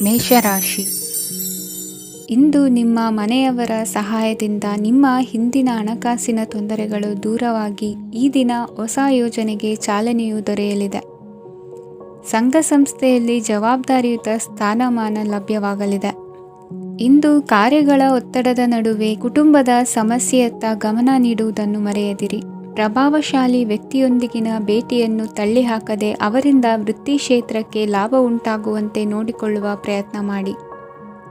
ಮೇಷರಾಶಿ. ಇಂದು ನಿಮ್ಮ ಮನೆಯವರ ಸಹಾಯದಿಂದ ನಿಮ್ಮ ಹಿಂದಿನ ಹಣಕಾಸಿನ ತೊಂದರೆಗಳು ದೂರವಾಗಿ ಈ ದಿನ ಹೊಸ ಯೋಜನೆಗೆ ಚಾಲನೆಯು ದೊರೆಯಲಿದೆ. ಸಂಘ ಸಂಸ್ಥೆಯಲ್ಲಿ ಜವಾಬ್ದಾರಿಯುತ ಸ್ಥಾನಮಾನ ಲಭ್ಯವಾಗಲಿದೆ. ಇಂದು ಕಾರ್ಯಗಳ ಒತ್ತಡದ ನಡುವೆ ಕುಟುಂಬದ ಸಮಸ್ಯೆಯತ್ತ ಗಮನ ನೀಡುವುದನ್ನು ಮರೆಯದಿರಿ. ಪ್ರಭಾವಶಾಲಿ ವ್ಯಕ್ತಿಯೊಂದಿಗಿನ ಭೇಟಿಯನ್ನು ತಳ್ಳಿಹಾಕದೆ ಅವರಿಂದ ವೃತ್ತಿ ಕ್ಷೇತ್ರಕ್ಕೆ ಲಾಭ ಉಂಟಾಗುವಂತೆ ನೋಡಿಕೊಳ್ಳುವ ಪ್ರಯತ್ನ ಮಾಡಿ.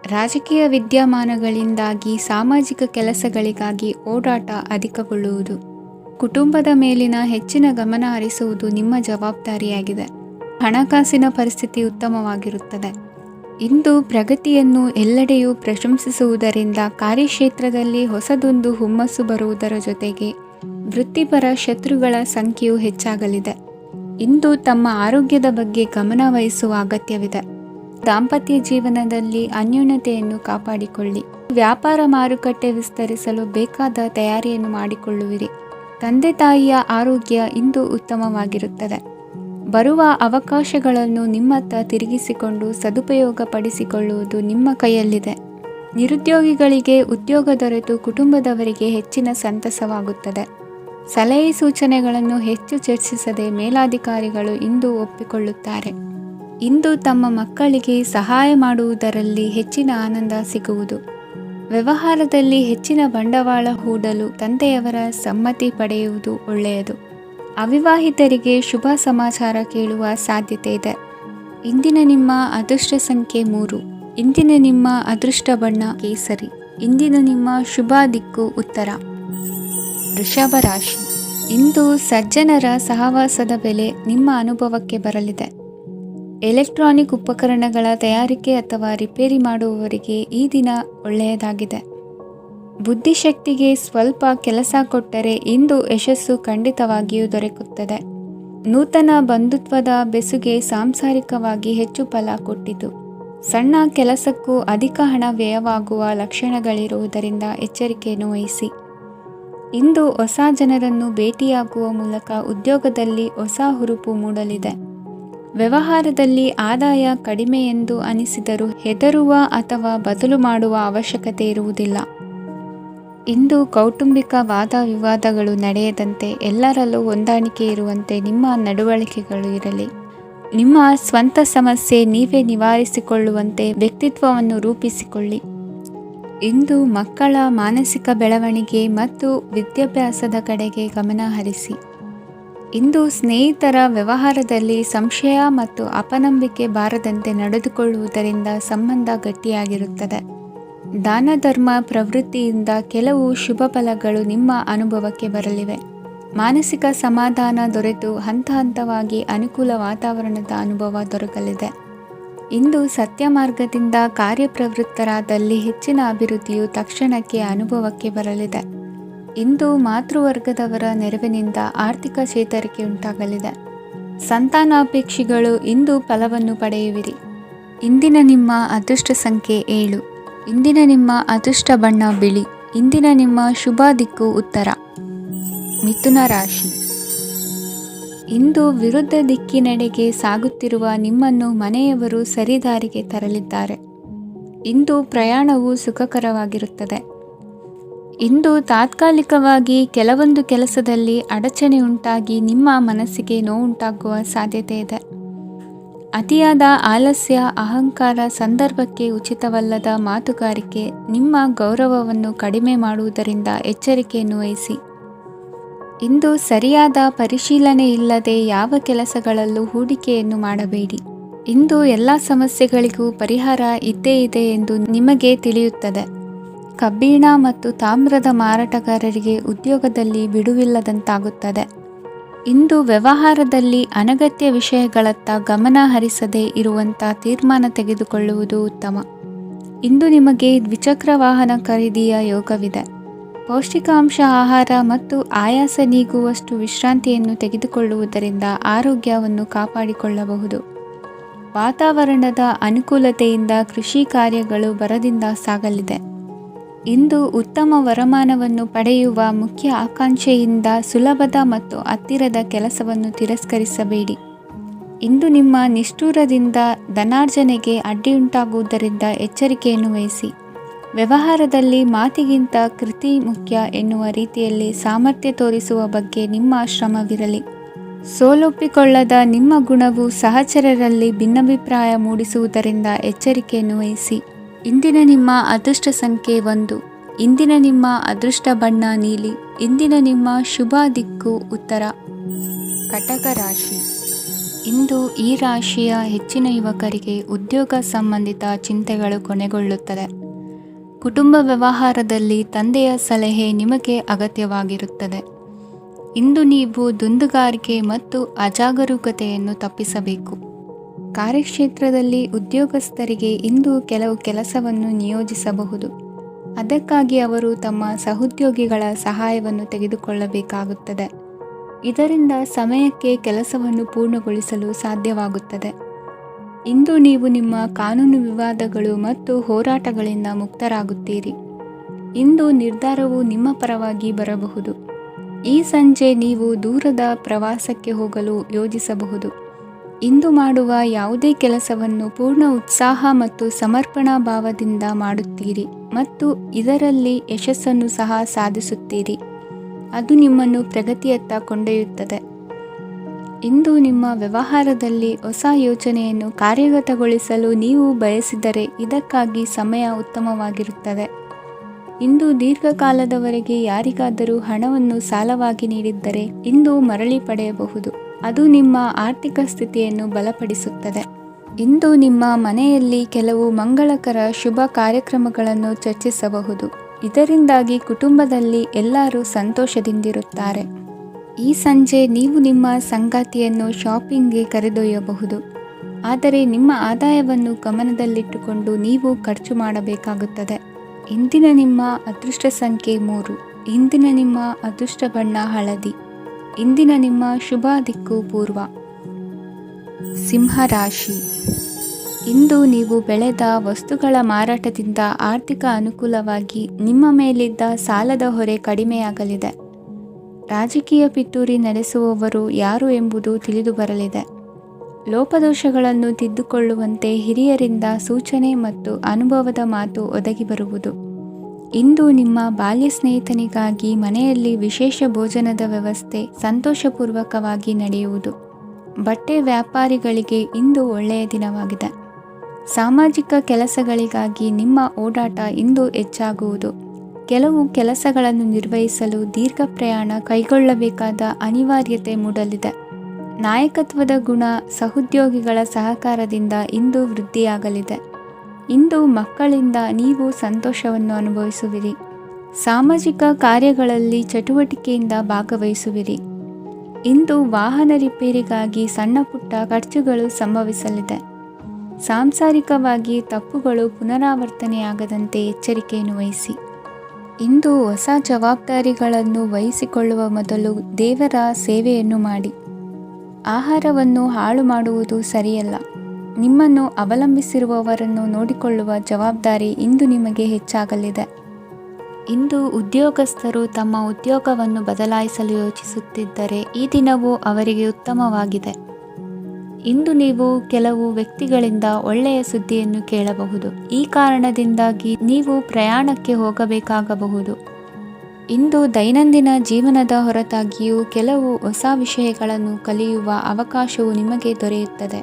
ರಾಜಕೀಯ ವಿದ್ಯಮಾನಗಳಿಂದಾಗಿ ಸಾಮಾಜಿಕ ಕೆಲಸಗಳಿಗಾಗಿ ಓಡಾಟ ಅಧಿಕಗೊಳ್ಳುವುದು. ಕುಟುಂಬದ ಮೇಲಿನ ಹೆಚ್ಚಿನ ಗಮನ ಹರಿಸುವುದು ನಿಮ್ಮ ಜವಾಬ್ದಾರಿಯಾಗಿದೆ. ಹಣಕಾಸಿನ ಪರಿಸ್ಥಿತಿ ಉತ್ತಮವಾಗಿರುತ್ತದೆ. ಇಂದು ಪ್ರಗತಿಯನ್ನು ಎಲ್ಲೆಡೆಯೂ ಪ್ರಶಂಸಿಸುವುದರಿಂದ ಕಾರ್ಯಕ್ಷೇತ್ರದಲ್ಲಿ ಹೊಸದೊಂದು ಹುಮ್ಮಸ್ಸು ಬರುವುದರ ಜೊತೆಗೆ ವೃತ್ತಿಪರ ಶತ್ರುಗಳ ಸಂಖ್ಯೆಯು ಹೆಚ್ಚಾಗಲಿದೆ. ಇಂದು ತಮ್ಮ ಆರೋಗ್ಯದ ಬಗ್ಗೆ ಗಮನ ವಹಿಸುವ ಅಗತ್ಯವಿದೆ. ದಾಂಪತ್ಯ ಜೀವನದಲ್ಲಿ ಅನ್ಯೋನ್ಯತೆಯನ್ನು ಕಾಪಾಡಿಕೊಳ್ಳಿ. ವ್ಯಾಪಾರ ಮಾರುಕಟ್ಟೆ ವಿಸ್ತರಿಸಲು ಬೇಕಾದ ತಯಾರಿಯನ್ನು ಮಾಡಿಕೊಳ್ಳುವಿರಿ. ತಂದೆ ತಾಯಿಯ ಆರೋಗ್ಯ ಇಂದು ಉತ್ತಮವಾಗಿರುತ್ತದೆ. ಬರುವ ಅವಕಾಶಗಳನ್ನು ನಿಮ್ಮತ್ತ ತಿರುಗಿಸಿಕೊಂಡು ಸದುಪಯೋಗ ಪಡಿಸಿಕೊಳ್ಳುವುದು ನಿಮ್ಮ ಕೈಯಲ್ಲಿದೆ. ನಿರುದ್ಯೋಗಿಗಳಿಗೆ ಉದ್ಯೋಗ ದೊರೆತು ಕುಟುಂಬದವರಿಗೆ ಹೆಚ್ಚಿನ ಸಂತಸವಾಗುತ್ತದೆ. ಸಲಹೆ ಸೂಚನೆಗಳನ್ನು ಹೆಚ್ಚು ಚರ್ಚಿಸದೆ ಮೇಲಾಧಿಕಾರಿಗಳು ಇಂದು ಒಪ್ಪಿಕೊಳ್ಳುತ್ತಾರೆ. ಇಂದು ತಮ್ಮ ಮಕ್ಕಳಿಗೆ ಸಹಾಯ ಮಾಡುವುದರಲ್ಲಿ ಹೆಚ್ಚಿನ ಆನಂದ ಸಿಗುವುದು. ವ್ಯವಹಾರದಲ್ಲಿ ಹೆಚ್ಚಿನ ಬಂಡವಾಳ ಹೂಡಲು ತಂದೆಯವರ ಸಮ್ಮತಿ ಪಡೆಯುವುದು ಒಳ್ಳೆಯದು. ಅವಿವಾಹಿತರಿಗೆ ಶುಭ ಸಮಾಚಾರ ಕೇಳುವ ಸಾಧ್ಯತೆ ಇದೆ. ಇಂದಿನ ನಿಮ್ಮ ಅದೃಷ್ಟ ಸಂಖ್ಯೆ 3. ಇಂದಿನ ನಿಮ್ಮ ಅದೃಷ್ಟ ಬಣ್ಣ ಕೇಸರಿ. ಇಂದಿನ ನಿಮ್ಮ ಶುಭ ದಿಕ್ಕು ಉತ್ತರ. ವೃಷಭ ರಾಶಿ. ಇಂದು ಸಜ್ಜನರ ಸಹವಾಸದ ಬೆಲೆ ನಿಮ್ಮ ಅನುಭವಕ್ಕೆ ಬರಲಿದೆ. ಎಲೆಕ್ಟ್ರಾನಿಕ್ ಉಪಕರಣಗಳ ತಯಾರಿಕೆ ಅಥವಾ ರಿಪೇರಿ ಮಾಡುವವರಿಗೆ ಈ ದಿನ ಒಳ್ಳೆಯದಾಗಿದೆ. ಬುದ್ಧಿಶಕ್ತಿಗೆ ಸ್ವಲ್ಪ ಕೆಲಸ ಕೊಟ್ಟರೆ ಇಂದು ಯಶಸ್ಸು ಖಂಡಿತವಾಗಿಯೂ ದೊರಕುತ್ತದೆ. ನೂತನ ಬಂಧುತ್ವದ ಬೆಸುಗೆ ಸಾಂಸಾರಿಕವಾಗಿ ಹೆಚ್ಚು ಫಲ ಕೊಟ್ಟಿತು. ಸಣ್ಣ ಕೆಲಸಕ್ಕೂ ಅಧಿಕ ಹಣ ವ್ಯಯವಾಗುವ ಲಕ್ಷಣಗಳಿರುವುದರಿಂದ ಎಚ್ಚರಿಕೆಯನ್ನು ವಹಿಸಿ. ಇಂದು ಹೊಸ ಜನರನ್ನು ಭೇಟಿಯಾಗುವ ಮೂಲಕ ಉದ್ಯೋಗದಲ್ಲಿ ಹೊಸ ಹುರುಪು ಮೂಡಲಿದೆ. ವ್ಯವಹಾರದಲ್ಲಿ ಆದಾಯ ಕಡಿಮೆ ಎಂದು ಅನಿಸಿದರೂ ಹೆದರುವ ಅಥವಾ ಬದಲು ಮಾಡುವ ಅವಶ್ಯಕತೆ ಇರುವುದಿಲ್ಲ. ಇಂದು ಕೌಟುಂಬಿಕ ವಾದ ವಿವಾದಗಳು ನಡೆಯದಂತೆ ಎಲ್ಲರಲ್ಲೂ ಹೊಂದಾಣಿಕೆ ಇರುವಂತೆ ನಿಮ್ಮ ನಡವಳಿಕೆಗಳು ಇರಲಿ. ನಿಮ್ಮ ಸ್ವಂತ ಸಮಸ್ಯೆ ನೀವೇ ನಿವಾರಿಸಿಕೊಳ್ಳುವಂತೆ ವ್ಯಕ್ತಿತ್ವವನ್ನು ರೂಪಿಸಿಕೊಳ್ಳಿ. ಇಂದು ಮಕ್ಕಳ ಮಾನಸಿಕ ಬೆಳವಣಿಗೆ ಮತ್ತು ವಿದ್ಯಾಭ್ಯಾಸದ ಕಡೆಗೆ ಗಮನ ಹರಿಸಿ. ಇಂದು ಸ್ನೇಹಿತರ ವ್ಯವಹಾರದಲ್ಲಿ ಸಂಶಯ ಮತ್ತು ಅಪನಂಬಿಕೆ ಬಾರದಂತೆ ನಡೆದುಕೊಳ್ಳುವುದರಿಂದ ಸಂಬಂಧ ಗಟ್ಟಿಯಾಗಿರುತ್ತದೆ. ದಾನ ಧರ್ಮ ಪ್ರವೃತ್ತಿಯಿಂದ ಕೆಲವು ಶುಭ ಫಲಗಳು ನಿಮ್ಮ ಅನುಭವಕ್ಕೆ ಬರಲಿವೆ. ಮಾನಸಿಕ ಸಮಾಧಾನ ದೊರೆತು ಹಂತ ಹಂತವಾಗಿ ಅನುಕೂಲ ವಾತಾವರಣದ ಅನುಭವ ದೊರಕಲಿದೆ. ಇಂದು ಸತ್ಯ ಮಾರ್ಗದಿಂದ ಕಾರ್ಯಪ್ರವೃತ್ತರಾದಲ್ಲಿ ಹೆಚ್ಚಿನ ಅಭಿವೃದ್ಧಿಯು ತಕ್ಷಣಕ್ಕೆ ಅನುಭವಕ್ಕೆ ಬರಲಿದೆ. ಇಂದು ಮಾತೃವರ್ಗದವರ ನೆರವಿನಿಂದ ಆರ್ಥಿಕ ಚೇತರಿಕೆ ಉಂಟಾಗಲಿದೆ. ಸಂತಾನಾಪೇಕ್ಷಿಗಳು ಇಂದು ಫಲವನ್ನು ಪಡೆಯುವಿರಿ. ಇಂದಿನ ನಿಮ್ಮ ಅದೃಷ್ಟ ಸಂಖ್ಯೆ 7. ಇಂದಿನ ನಿಮ್ಮ ಅದೃಷ್ಟ ಬಣ್ಣ ಬಿಳಿ. ಇಂದಿನ ನಿಮ್ಮ ಶುಭ ದಿಕ್ಕು ಉತ್ತರ. ಮಿಥುನ ರಾಶಿ. ಇಂದು ವಿರುದ್ಧ ದಿಕ್ಕಿನೆಡೆಗೆ ಸಾಗುತ್ತಿರುವ ನಿಮ್ಮನ್ನು ಮನೆಯವರು ಸರಿದಾರಿಗೆ ತರಲಿದ್ದಾರೆ. ಇಂದು ಪ್ರಯಾಣವು ಸುಖಕರವಾಗಿರುತ್ತದೆ. ಇಂದು ತಾತ್ಕಾಲಿಕವಾಗಿ ಕೆಲವೊಂದು ಕೆಲಸದಲ್ಲಿ ಅಡಚಣೆ ಉಂಟಾಗಿ ನಿಮ್ಮ ಮನಸ್ಸಿಗೆ ನೋವುಂಟಾಗುವ ಸಾಧ್ಯತೆ ಇದೆ. ಅತಿಯಾದ ಆಲಸ್ಯ, ಅಹಂಕಾರ, ಸಂದರ್ಭಕ್ಕೆ ಉಚಿತವಲ್ಲದ ಮಾತುಗಾರಿಕೆ ನಿಮ್ಮ ಗೌರವವನ್ನು ಕಡಿಮೆ ಮಾಡುವುದರಿಂದ ಎಚ್ಚರಿಕೆಯನ್ನು ವಹಿಸಿ. ಇಂದು ಸರಿಯಾದ ಪರಿಶೀಲನೆ ಇಲ್ಲದೆ ಯಾವ ಕೆಲಸಗಳಲ್ಲೂ ಹೂಡಿಕೆಯನ್ನು ಮಾಡಬೇಡಿ. ಇಂದು ಎಲ್ಲ ಸಮಸ್ಯೆಗಳಿಗೂ ಪರಿಹಾರ ಇದ್ದೇ ಇದೆ ಎಂದು ನಿಮಗೆ ತಿಳಿಯುತ್ತದೆ. ಕಬ್ಬಿಣ ಮತ್ತು ತಾಮ್ರದ ಮಾರಾಟಗಾರರಿಗೆ ಉದ್ಯೋಗದಲ್ಲಿ ಬಿಡುವಿಲ್ಲದಂತಾಗುತ್ತದೆ. ಇಂದು ವ್ಯವಹಾರದಲ್ಲಿ ಅನಗತ್ಯ ವಿಷಯಗಳತ್ತ ಗಮನ ಹರಿಸದೇ ಇರುವಂಥ ತೀರ್ಮಾನ ತೆಗೆದುಕೊಳ್ಳುವುದು ಉತ್ತಮ. ಇಂದು ನಿಮಗೆ ದ್ವಿಚಕ್ರ ವಾಹನ ಖರೀದಿಯ ಯೋಗವಿದೆ. ಪೌಷ್ಟಿಕಾಂಶ ಆಹಾರ ಮತ್ತು ಆಯಾಸ ನೀಗುವಷ್ಟು ವಿಶ್ರಾಂತಿಯನ್ನು ತೆಗೆದುಕೊಳ್ಳುವುದರಿಂದ ಆರೋಗ್ಯವನ್ನು ಕಾಪಾಡಿಕೊಳ್ಳಬಹುದು. ವಾತಾವರಣದ ಅನುಕೂಲತೆಯಿಂದ ಕೃಷಿ ಕಾರ್ಯಗಳು ಬರದಿಂದ ಸಾಗಲಿದೆ. ಇಂದು ಉತ್ತಮ ವರಮಾನವನ್ನು ಪಡೆಯುವ ಮುಖ್ಯ ಆಕಾಂಕ್ಷೆಯಿಂದ ಸುಲಭದ ಮತ್ತು ಹತ್ತಿರದ ಕೆಲಸವನ್ನು ತಿರಸ್ಕರಿಸಬೇಡಿ. ಇಂದು ನಿಮ್ಮ ನಿಷ್ಠುರದಿಂದ ಧನಾರ್ಜನೆಗೆ ಅಡ್ಡಿಯುಂಟಾಗುವುದರಿಂದ ಎಚ್ಚರಿಕೆಯನ್ನು ವಹಿಸಿ. ವ್ಯವಹಾರದಲ್ಲಿ ಮಾತಿಗಿಂತ ಕೃತಿ ಮುಖ್ಯ ಎನ್ನುವ ರೀತಿಯಲ್ಲಿ ಸಾಮರ್ಥ್ಯ ತೋರಿಸುವ ಬಗ್ಗೆ ನಿಮ್ಮ ಶ್ರಮವಿರಲಿ. ಸೋಲೊಪ್ಪಿಕೊಳ್ಳದ ನಿಮ್ಮ ಗುಣವು ಸಹಚರರಲ್ಲಿ ಭಿನ್ನಾಭಿಪ್ರಾಯ ಮೂಡಿಸುವುದರಿಂದ ಎಚ್ಚರಿಕೆಯನ್ನು ವಹಿಸಿ. ಇಂದಿನ ನಿಮ್ಮ ಅದೃಷ್ಟ ಸಂಖ್ಯೆ 1. ಇಂದಿನ ನಿಮ್ಮ ಅದೃಷ್ಟ ಬಣ್ಣ ನೀಲಿ. ಇಂದಿನ ನಿಮ್ಮ ಶುಭ ದಿಕ್ಕು ಉತ್ತರ. ಕಟಕ ರಾಶಿ. ಇಂದು ಈ ರಾಶಿಯ ಹೆಚ್ಚಿನ ಯುವಕರಿಗೆ ಉದ್ಯೋಗ ಸಂಬಂಧಿತ ಚಿಂತೆಗಳು ಕೊನೆಗೊಳ್ಳುತ್ತದೆ. ಕುಟುಂಬ ವ್ಯವಹಾರದಲ್ಲಿ ತಂದೆಯ ಸಲಹೆ ನಿಮಗೆ ಅಗತ್ಯವಾಗಿರುತ್ತದೆ. ಇಂದು ನೀವು ದುಂದುಗಾರಿಕೆ ಮತ್ತು ಅಜಾಗರೂಕತೆಯನ್ನು ತಪ್ಪಿಸಬೇಕು. ಕಾರ್ಯಕ್ಷೇತ್ರದಲ್ಲಿ ಉದ್ಯೋಗಸ್ಥರಿಗೆ ಇಂದು ಕೆಲವು ಕೆಲಸವನ್ನು ನಿಯೋಜಿಸಬಹುದು. ಅದಕ್ಕಾಗಿ ಅವರು ತಮ್ಮ ಸಹೋದ್ಯೋಗಿಗಳ ಸಹಾಯವನ್ನು ತೆಗೆದುಕೊಳ್ಳಬೇಕಾಗುತ್ತದೆ. ಇದರಿಂದ ಸಮಯಕ್ಕೆ ಕೆಲಸವನ್ನು ಪೂರ್ಣಗೊಳಿಸಲು ಸಾಧ್ಯವಾಗುತ್ತದೆ. ಇಂದು ನೀವು ನಿಮ್ಮ ಕಾನೂನು ವಿವಾದಗಳು ಮತ್ತು ಹೋರಾಟಗಳಿಂದ ಮುಕ್ತರಾಗುತ್ತೀರಿ. ಇಂದು ನಿರ್ಧಾರವು ನಿಮ್ಮ ಪರವಾಗಿ ಬರಬಹುದು. ಈ ಸಂಜೆ ನೀವು ದೂರದ ಪ್ರವಾಸಕ್ಕೆ ಹೋಗಲು ಯೋಜಿಸಬಹುದು. ಇಂದು ಮಾಡುವ ಯಾವುದೇ ಕೆಲಸವನ್ನು ಪೂರ್ಣ ಉತ್ಸಾಹ ಮತ್ತು ಸಮರ್ಪಣಾ ಭಾವದಿಂದ ಮಾಡುತ್ತೀರಿ ಮತ್ತು ಇದರಲ್ಲಿ ಯಶಸ್ಸನ್ನು ಸಹ ಸಾಧಿಸುತ್ತೀರಿ. ಅದು ನಿಮ್ಮನ್ನು ಪ್ರಗತಿಯತ್ತ ಕೊಂಡೊಯ್ಯುತ್ತದೆ. ಇಂದು ನಿಮ್ಮ ವ್ಯವಹಾರದಲ್ಲಿ ಹೊಸ ಯೋಜನೆಯನ್ನು ಕಾರ್ಯಗತಗೊಳಿಸಲು ನೀವು ಬಯಸಿದರೆ ಇದಕ್ಕಾಗಿ ಸಮಯ ಉತ್ತಮವಾಗಿರುತ್ತದೆ. ಇಂದು ದೀರ್ಘಕಾಲದವರೆಗೆ ಯಾರಿಗಾದರೂ ಹಣವನ್ನು ಸಾಲವಾಗಿ ನೀಡಿದ್ದರೆ ಇಂದು ಮರಳಿ ಪಡೆಯಬಹುದು. ಅದು ನಿಮ್ಮ ಆರ್ಥಿಕ ಸ್ಥಿತಿಯನ್ನು ಬಲಪಡಿಸುತ್ತದೆ. ಇಂದು ನಿಮ್ಮ ಮನೆಯಲ್ಲಿ ಕೆಲವು ಮಂಗಳಕರ ಶುಭ ಕಾರ್ಯಕ್ರಮಗಳನ್ನು ಚರ್ಚಿಸಬಹುದು. ಇದರಿಂದಾಗಿ ಕುಟುಂಬದಲ್ಲಿ ಎಲ್ಲರೂ ಸಂತೋಷದಿಂದಿರುತ್ತಾರೆ. ಈ ಸಂಜೆ ನೀವು ನಿಮ್ಮ ಸಂಗಾತಿಯನ್ನು ಶಾಪಿಂಗ್ಗೆ ಕರೆದೊಯ್ಯಬಹುದು. ಆದರೆ ನಿಮ್ಮ ಆದಾಯವನ್ನು ಗಮನದಲ್ಲಿಟ್ಟುಕೊಂಡು ನೀವು ಖರ್ಚು ಮಾಡಬೇಕಾಗುತ್ತದೆ. ಇಂದಿನ ನಿಮ್ಮ ಅದೃಷ್ಟ ಸಂಖ್ಯೆ 3. ಇಂದಿನ ನಿಮ್ಮ ಅದೃಷ್ಟ ಬಣ್ಣ ಹಳದಿ. ಇಂದಿನ ನಿಮ್ಮ ಶುಭ ದಿಕ್ಕು ಪೂರ್ವ. ಸಿಂಹರಾಶಿ. ಇಂದು ನೀವು ಬೆಳೆದ ವಸ್ತುಗಳ ಮಾರಾಟದಿಂದ ಆರ್ಥಿಕ ಅನುಕೂಲವಾಗಿ ನಿಮ್ಮ ಮೇಲಿದ್ದ ಸಾಲದ ಹೊರೆ ಕಡಿಮೆಯಾಗಲಿದೆ. ರಾಜಕೀಯ ಪಿತೂರಿ ನಡೆಸುವವರು ಯಾರು ಎಂಬುದು ತಿಳಿದು ಬರಲಿದೆ. ಲೋಪದೋಷಗಳನ್ನು ತಿದ್ದುಕೊಳ್ಳುವಂತೆ ಹಿರಿಯರಿಂದ ಸೂಚನೆ ಮತ್ತು ಅನುಭವದ ಮಾತು ಒದಗಿ ಬರುವುದು. ಇಂದು ನಿಮ್ಮ ಬಾಲ್ಯ ಸ್ನೇಹಿತನಿಗಾಗಿ ಮನೆಯಲ್ಲಿ ವಿಶೇಷ ಭೋಜನದ ವ್ಯವಸ್ಥೆ ಸಂತೋಷಪೂರ್ವಕವಾಗಿ ನಡೆಯುವುದು. ಬಟ್ಟೆ ವ್ಯಾಪಾರಿಗಳಿಗೆ ಇಂದು ಒಳ್ಳೆಯ ದಿನವಾಗಿದೆ. ಸಾಮಾಜಿಕ ಕೆಲಸಗಳಿಗಾಗಿ ನಿಮ್ಮ ಓಡಾಟ ಇಂದು ಹೆಚ್ಚಾಗುವುದು. ಕೆಲವು ಕೆಲಸಗಳನ್ನು ನಿರ್ವಹಿಸಲು ದೀರ್ಘ ಪ್ರಯಾಣ ಕೈಗೊಳ್ಳಬೇಕಾದ ಅನಿವಾರ್ಯತೆ ಮೂಡಲಿದೆ. ನಾಯಕತ್ವದ ಗುಣ ಸಹೋದ್ಯೋಗಿಗಳ ಸಹಕಾರದಿಂದ ಇಂದು ವೃದ್ಧಿಯಾಗಲಿದೆ. ಇಂದು ಮಕ್ಕಳಿಂದ ನೀವು ಸಂತೋಷವನ್ನು ಅನುಭವಿಸುವಿರಿ. ಸಾಮಾಜಿಕ ಕಾರ್ಯಗಳಲ್ಲಿ ಚಟುವಟಿಕೆಯಿಂದ ಭಾಗವಹಿಸುವಿರಿ. ಇಂದು ವಾಹನ ರಿಪೇರಿಗಾಗಿ ಸಣ್ಣ ಪುಟ್ಟ ಖರ್ಚುಗಳು ಸಂಭವಿಸಲಿದೆ. ಸಾಂಸಾರಿಕವಾಗಿ ತಪ್ಪುಗಳು ಪುನರಾವರ್ತನೆಯಾಗದಂತೆ ಎಚ್ಚರಿಕೆಯನ್ನು ವಹಿಸಿ. ಇಂದು ಹೊಸ ಜವಾಬ್ದಾರಿಗಳನ್ನು ವಹಿಸಿಕೊಳ್ಳುವ ಮೊದಲು ದೇವರ ಸೇವೆಯನ್ನು ಮಾಡಿ. ಆಹಾರವನ್ನು ಹಾಳು ಮಾಡುವುದು ಸರಿಯಲ್ಲ. ನಿಮ್ಮನ್ನು ಅವಲಂಬಿಸಿರುವವರನ್ನು ನೋಡಿಕೊಳ್ಳುವ ಜವಾಬ್ದಾರಿ ಇಂದು ನಿಮಗೆ ಹೆಚ್ಚಾಗಲಿದೆ. ಇಂದು ಉದ್ಯೋಗಸ್ಥರು ತಮ್ಮ ಉದ್ಯೋಗವನ್ನು ಬದಲಾಯಿಸಲು ಯೋಚಿಸುತ್ತಿದ್ದರೆ ಈ ದಿನವೂ ಅವರಿಗೆ ಉತ್ತಮವಾಗಿದೆ. ಇಂದು ನೀವು ಕೆಲವು ವ್ಯಕ್ತಿಗಳಿಂದ ಒಳ್ಳೆಯ ಸುದ್ದಿಯನ್ನು ಕೇಳಬಹುದು. ಈ ಕಾರಣದಿಂದಾಗಿ ನೀವು ಪ್ರಯಾಣಕ್ಕೆ ಹೋಗಬೇಕಾಗಬಹುದು. ಇಂದು ದೈನಂದಿನ ಜೀವನದ ಹೊರತಾಗಿಯೂ ಕೆಲವು ಹೊಸ ವಿಷಯಗಳನ್ನು ಕಲಿಯುವ ಅವಕಾಶವು ನಿಮಗೆ ದೊರೆಯುತ್ತದೆ.